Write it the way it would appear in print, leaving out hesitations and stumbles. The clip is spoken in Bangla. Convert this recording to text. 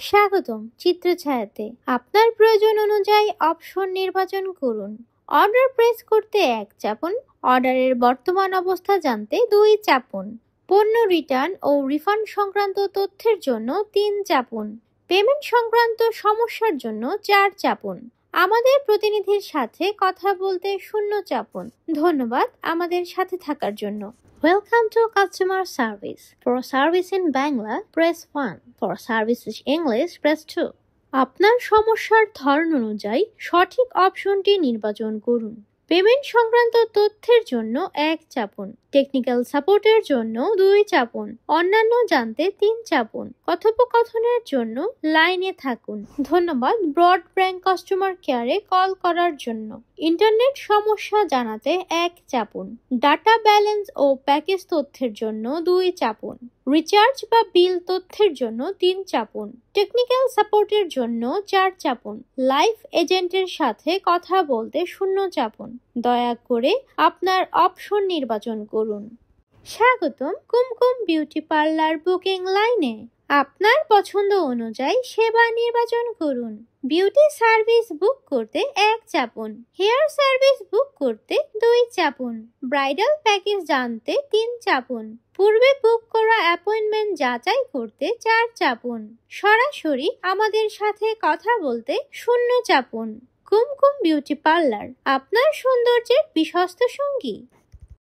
স্বাগতম চিত্রছায়াতে। আপনার প্রয়োজন অনুযায়ী অপশন নির্বাচন করুন। অর্ডার প্রেস করতে 1 চাপুন। অর্ডারের বর্তমান অবস্থা জানতে 2 চাপুন। পণ্য রিটার্ন ও রিফান্ড সংক্রান্ত তথ্যের জন্য 3 চাপুন। পেমেন্ট সংক্রান্ত সমস্যার জন্য 4 চাপুন। আমাদের প্রতিনিধির সাথে কথা বলতে 0 চাপুন। ধন্যবাদ আমাদের সাথে থাকার জন্য। Welcome to customer service. For service in Bangla, press 1. For service in English, press 2. আপনার সমস্যার ধরন অনুযায়ী সঠিক অপশনটি নির্বাচন করুন। পেমেন্ট সংক্রান্ত তথ্যের জন্য 1 চাপুন। টেকনিক্যাল সাপোর্টের জন্য 2 চাপুন। অন্যান্য জানতে 3 চাপুন। কথোপকথনের জন্য লাইনে থাকুন। ধন্যবাদ ব্রডব্যান্ড কাস্টমার কেয়ারে কল করার জন্য। ইন্টারনেট সমস্যা জানাতে 1 চাপুন। ডাটা ব্যালেন্স ও প্যাকেজ তথ্যের জন্য 2 চাপুন। রিচার্জ বা বিল তথ্যের জন্য 3 চাপুন। টেকনিক্যাল সাপোর্টের জন্য 4 চাপুন। লাইভ এজেন্টের সাথে কথা বলতে 0 চাপুন। দয়া করে আপনার অপশন নির্বাচন করুন। স্বাগতম কুমকুম বিউটি পার্লার বুকিং লাইনে। আপনার পছন্দ অনুযায়ী সেবা নির্বাচন করুন। বিউটি সার্ভিস বুক করতে 1 চাপুন। হেয়ার সার্ভিস বুক করতে 2 চাপুন। ব্রাইডাল প্যাকেজ জানতে 3 চাপুন। পূর্বে বুক করা অ্যাপয়েন্টমেন্ট যাচাই করতে 4 চাপুন। সরাসরি আমাদের সাথে কথা বলতে 0 চাপুন। কুমকুম বিউটি পার্লার আপনার সৌন্দর্যের বিশ্বস্ত সঙ্গী।